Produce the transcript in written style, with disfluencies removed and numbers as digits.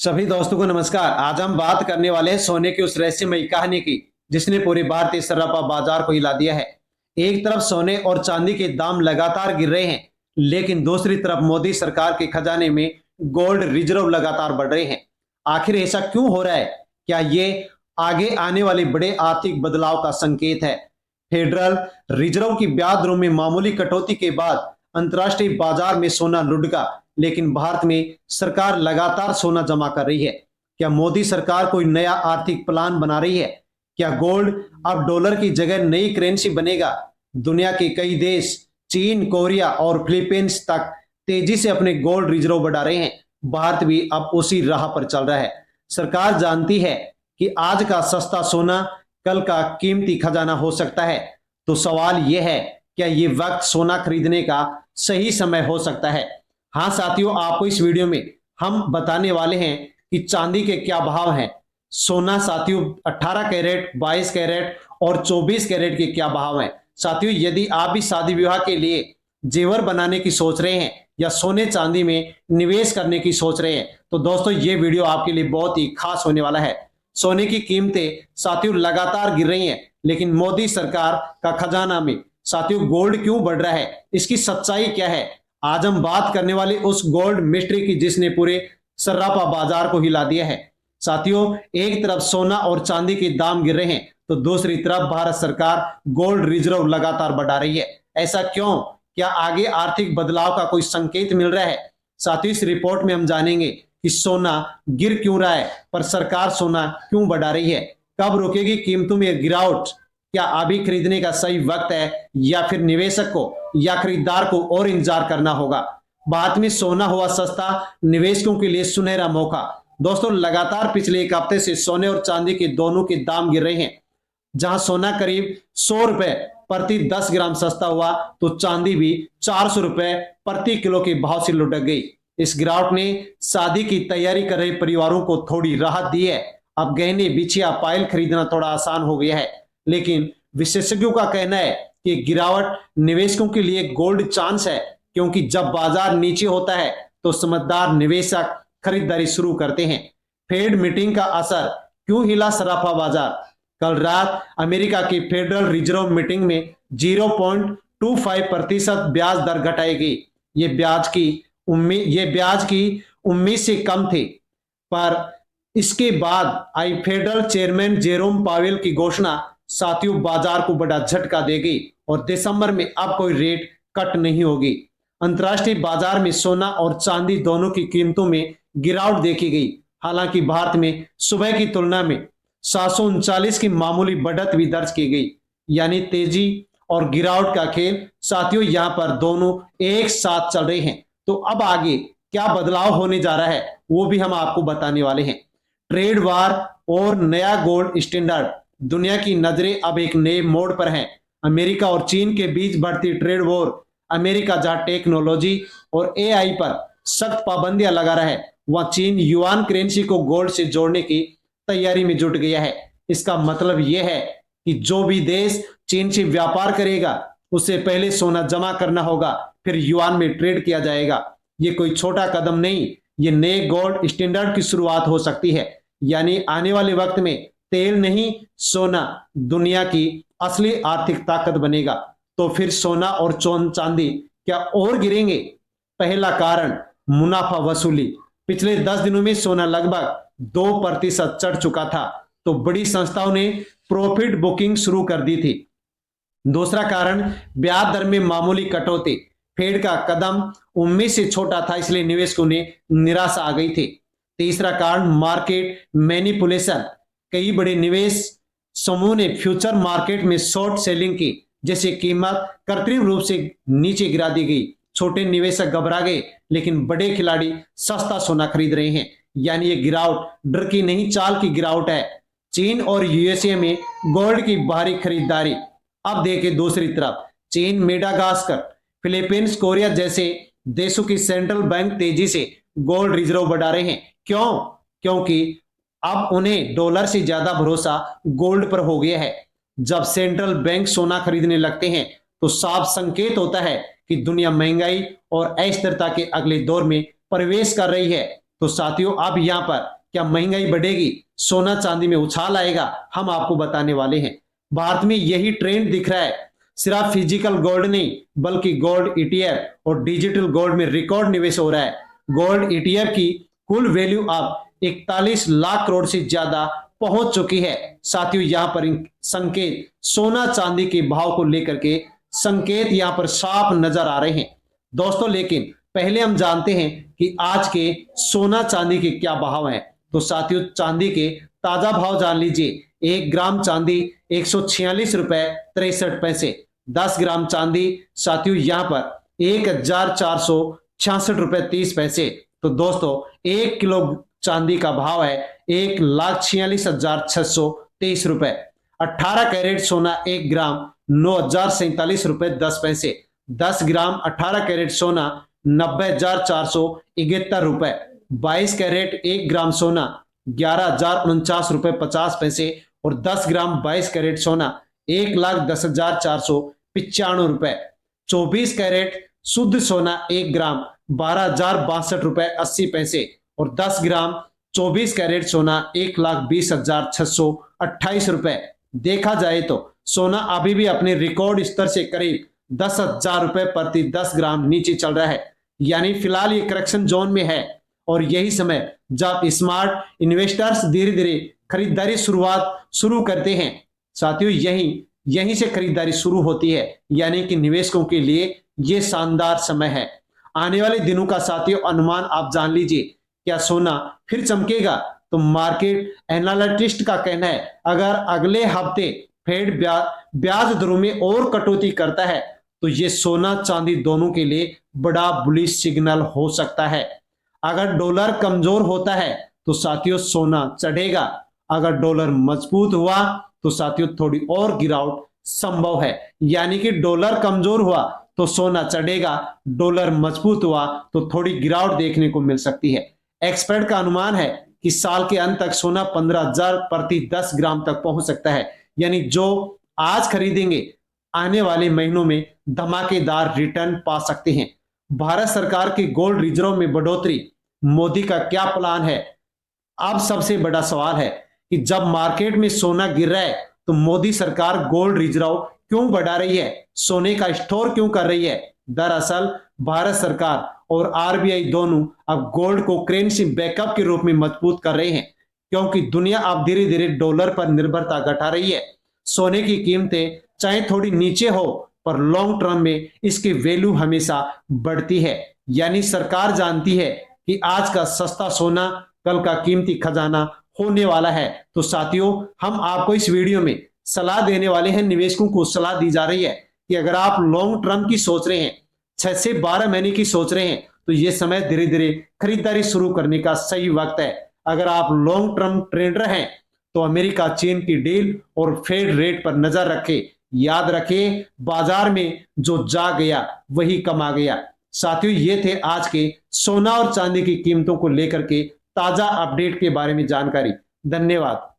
सभी दोस्तों को नमस्कार। आज हम बात करने वाले हैं सोने की उस रहस्यमयी कहानी की जिसने पूरे भारतीय सराफा बाजार को हिला दिया है। एक तरफ सोने और चांदी के दाम लगातार गिर रहे हैं, लेकिन दूसरी तरफ मोदी सरकार के खजाने में गोल्ड रिजर्व लगातार बढ़ रहे हैं। आखिर ऐसा क्यों हो रहा है? क्या ये आगे आने वाले बड़े आर्थिक बदलाव का संकेत है? फेडरल रिजर्व की ब्याज दरों में मामूली कटौती के बाद अंतर्राष्ट्रीय बाजार में सोना लुढ़का, लेकिन भारत में सरकार लगातार सोना जमा कर रही है। क्या मोदी सरकार कोई नया आर्थिक प्लान बना रही है? क्या गोल्ड अब डॉलर की जगह नई करेंसी बनेगा? दुनिया के कई देश चीन, कोरिया और फिलीपींस तक तेजी से अपने गोल्ड रिजर्व बढ़ा रहे हैं। भारत भी अब उसी राह पर चल रहा है। सरकार जानती है कि आज का सस्ता सोना कल का कीमती खजाना हो सकता है। तो सवाल यह है, क्या ये वक्त सोना खरीदने का सही समय हो सकता है? हाँ साथियों, आपको इस वीडियो में हम बताने वाले हैं कि चांदी के क्या भाव हैं। सोना साथियों 18 कैरेट, 22 कैरेट और 24 कैरेट के क्या भाव हैं। साथियों, यदि आप भी शादी विवाह के लिए जेवर बनाने की सोच रहे हैं या सोने चांदी में निवेश करने की सोच रहे हैं, तो दोस्तों ये वीडियो आपके लिए बहुत ही खास होने वाला है। सोने की कीमतें साथियों लगातार गिर रही हैं, लेकिन मोदी सरकार का खजाना में साथियों गोल्ड क्यों बढ़ रहा है? इसकी सच्चाई क्या है? आज हम बात करने वाले उस गोल्ड मिस्ट्री की जिसने पूरे सर्राफा बाजार को हिला दिया है। साथियों, एक तरफ सोना और चांदी के दाम गिर रहे हैं, तो दूसरी तरफ भारत सरकार गोल्ड रिजर्व लगातार बढ़ा रही है। ऐसा क्यों? क्या आगे आर्थिक बदलाव का कोई संकेत मिल रहा है? साथियों, इस रिपोर्ट में हम जानेंगे कि सोना गिर क्यों रहा है, पर सरकार सोना क्यों बढ़ा रही है। कब रुकेगी कीमतों में गिरावट? क्या अभी खरीदने का सही वक्त है, या फिर निवेशक को या खरीदार को और इंतजार करना होगा? भारत में सोना हुआ सस्ता, निवेशकों के लिए सुनहरा मौका। दोस्तों, लगातार पिछले एक हफ्ते से सोने और चांदी के दोनों के दाम गिर रहे हैं। जहां सोना करीब 100 रुपए प्रति 10 ग्राम सस्ता हुआ, तो चांदी भी 400 रुपए प्रति किलो के भाव से लुढ़क गई। इस गिरावट ने शादी की तैयारी कर रहे परिवारों को थोड़ी राहत दी है। अब गहने, बिछिया, पायल खरीदना थोड़ा आसान हो गया है। लेकिन विशेषज्ञों का कहना है कि गिरावट निवेशकों के लिए गोल्ड चांस है, क्योंकि जब बाजार नीचे होता है तो समझदार निवेशक खरीदारी शुरू करते हैं। फेड मीटिंग का असर, क्यों हिला सराफा बाजार? कल रात अमेरिका की फेडरल रिजर्व मीटिंग में 0.25% ब्याज दर घटाई गई। ये ब्याज की उम्मीद से कम थे, पर इसके बाद आई फेडरल चेयरमैन जेरोम पावेल की घोषणा साथियों बाजार को बड़ा झटका देगी और दिसंबर में अब कोई रेट कट नहीं होगी। अंतर्राष्ट्रीय बाजार में सोना और चांदी दोनों की कीमतों में गिरावट देखी गई। हालांकि भारत में सुबह की तुलना में 739 की मामूली बढ़त भी दर्ज की गई। यानी तेजी और गिरावट का खेल साथियों यहां पर दोनों एक साथ चल रहे हैं। तो अब आगे क्या बदलाव होने जा रहा है, वो भी हम आपको बताने वाले हैं। ट्रेड वार और नया गोल्ड स्टैंडर्ड, दुनिया की नजरें अब एक नए मोड़ पर हैं। अमेरिका और चीन के बीच बढ़ती ट्रेड वॉर। अमेरिका जहां टेक्नोलॉजी और एआई पर सख्त पाबंदियां लगा रहा है, वहां चीन युआन करेंसी को गोल्ड से जोड़ने की तैयारी में जुट गया है। इसका मतलब यह है कि जो भी देश चीन से व्यापार करेगा उसे पहले सोना जमा करना होगा, फिर युआन में ट्रेड किया जाएगा। ये कोई छोटा कदम नहीं, ये नए गोल्ड स्टैंडर्ड की शुरुआत हो सकती है। यानी आने वाले वक्त में तेल नहीं, सोना दुनिया की असली आर्थिक ताकत बनेगा। तो फिर सोना और चांदी क्या और गिरेंगे? पहला कारण, मुनाफा वसूली। पिछले 10 दिनों में सोना लगभग 2% चढ़ चुका था, तो बड़ी संस्थाओं ने प्रॉफिट बुकिंग शुरू कर दी थी। दूसरा कारण, ब्याज दर में मामूली कटौती। फेड का कदम उम्मीद से छोटा था, इसलिए निवेशकों ने निराशा आ गई थी। तीसरा कारण, मार्केट मैनिपुलेशन। कई बड़े निवेश समूह ने फ्यूचर मार्केट में शॉर्ट सेलिंग की, जैसे कीमत कृत्रिम रूप से नीचे गिरा दी गई। छोटे निवेशक घबरा गए, लेकिन बड़े खिलाड़ी सस्ता सोना खरीद रहे हैं। यानी ये गिरावट डर की नहीं, चाल की गिरावट है। चीन और यूएसए में गोल्ड की भारी खरीदारी। अब देखें दूसरी तरफ, चीन, मेडागास्कर, फिलीपींस, कोरिया जैसे देशों की सेंट्रल बैंक तेजी से गोल्ड रिजर्व बढ़ा रहे हैं। क्यों? क्योंकि अब उन्हें डॉलर से ज्यादा भरोसा गोल्ड पर हो गया है। जब सेंट्रल बैंक सोना खरीदने लगते हैं, तो साफ संकेत होता है कि दुनिया महंगाई और अस्थिरता के अगले दौर में प्रवेश कर रही है। तो साथियों अब यहाँ पर क्या महंगाई बढ़ेगी, सोना चांदी में उछाल आएगा, हम आपको बताने वाले हैं। भारत में यही ट्रेंड दिख रहा है। सिर्फ फिजिकल गोल्ड नहीं बल्कि गोल्ड ईटीएफ और डिजिटल गोल्ड में रिकॉर्ड निवेश हो रहा है। गोल्ड ईटीएफ की कुल वैल्यू अब 41 लाख करोड़ से ज्यादा पहुंच चुकी है। साथियों यहाँ पर संकेत सोना चांदी के भाव को लेकर के संकेत यहाँ पर साफ नजर आ रहे हैं दोस्तों। लेकिन पहले हम जानते हैं कि आज के सोना चांदी के क्या भाव हैं। तो साथियों चांदी के ताजा भाव जान लीजिए। 1 ग्राम चांदी 146 रुपए 63 पैसे। 10 ग्राम चांदी साथियों यहाँ पर 1466 रुपए 30 पैसे। तो दोस्तों 1 किलो चांदी का भाव है 1,46,623 रुपए। 18 कैरेट सोना 1 ग्राम 9,047 रुपए 10 पैसे। 10 ग्राम 18 कैरेट सोना 90,471 रुपए। 22 कैरेट 1 ग्राम सोना 11,049 रुपए 50 पैसे और 10 ग्राम 22 कैरेट सोना 1,10,495 रुपए। 24 कैरेट शुद्ध सोना 1 ग्राम 12,062 रुपए 80 पैसे और 10 ग्राम 24 कैरेट सोना 1,20,628 रुपए। देखा जाए तो सोना अभी भी अपने रिकॉर्ड स्तर से करीब 10,000 रुपए प्रति 10 ग्राम नीचे चल रहा है। यानी फिलहाल ये करेक्शन जोन में है और यही समय जब स्मार्ट इन्वेस्टर्स धीरे धीरे खरीदारी शुरू करते हैं। साथियों यहीं से खरीदारी शुरू होती है, यानी कि निवेशकों के लिए ये शानदार समय है। आने वाले दिनों का साथियों अनुमान आप जान लीजिए। क्या सोना फिर चमकेगा? तो मार्केट एनालिस्ट का कहना है अगर अगले हफ्ते फेड ब्याज दरों में और कटौती करता है तो ये सोना चांदी दोनों के लिए बड़ा बुलिश सिग्नल हो सकता है। अगर डॉलर कमजोर होता है तो साथियों सोना चढ़ेगा। अगर डॉलर मजबूत हुआ तो साथियों थोड़ी और गिरावट संभव है। यानी कि डॉलर कमजोर हुआ तो सोना चढ़ेगा, डॉलर मजबूत हुआ तो थोड़ी गिरावट देखने को मिल सकती है। एक्सपर्ट का अनुमान है कि साल के अंत तक सोना 15,000 प्रति 10 ग्राम तक पहुंच सकता है। यानी जो आज खरीदेंगे आने वाले महीनों में धमाकेदार रिटर्न पा सकते हैं। भारत सरकार के गोल्ड रिजर्व में बढ़ोतरी, मोदी का क्या प्लान है? अब सबसे बड़ा सवाल है कि जब मार्केट में सोना गिर रहा है तो मोदी सरकार गोल्ड रिजर्व क्यों बढ़ा रही है, सोने का स्टोर क्यों कर रही है? दरअसल भारत सरकार और आरबीआई दोनों अब गोल्ड को करेंसी बैकअप के रूप में मजबूत कर रहे हैं, क्योंकि दुनिया अब धीरे धीरे डॉलर पर निर्भरता घटा रही है। सोने की कीमतें चाहे थोड़ी नीचे हो पर लॉन्ग टर्म में इसकी वैल्यू हमेशा बढ़ती है। यानी सरकार जानती है कि आज का सस्ता सोना कल का कीमती खजाना होने वाला है। तो साथियों हम आपको इस वीडियो में सलाह देने वाले हैं, निवेशकों को सलाह दी जा रही है कि अगर आप लॉन्ग टर्म की सोच रहे हैं, 6 से 12 महीने की सोच रहे हैं, तो ये समय धीरे धीरे खरीदारी शुरू करने का सही वक्त है। अगर आप लॉन्ग टर्म ट्रेडर हैं तो अमेरिका चीन की डील और फेड रेट पर नजर रखें। याद रखें बाजार में जो जा गया वही कमा गया। साथियों ये थे आज के सोना और चांदी की कीमतों को लेकर के ताजा अपडेट के बारे में जानकारी। धन्यवाद।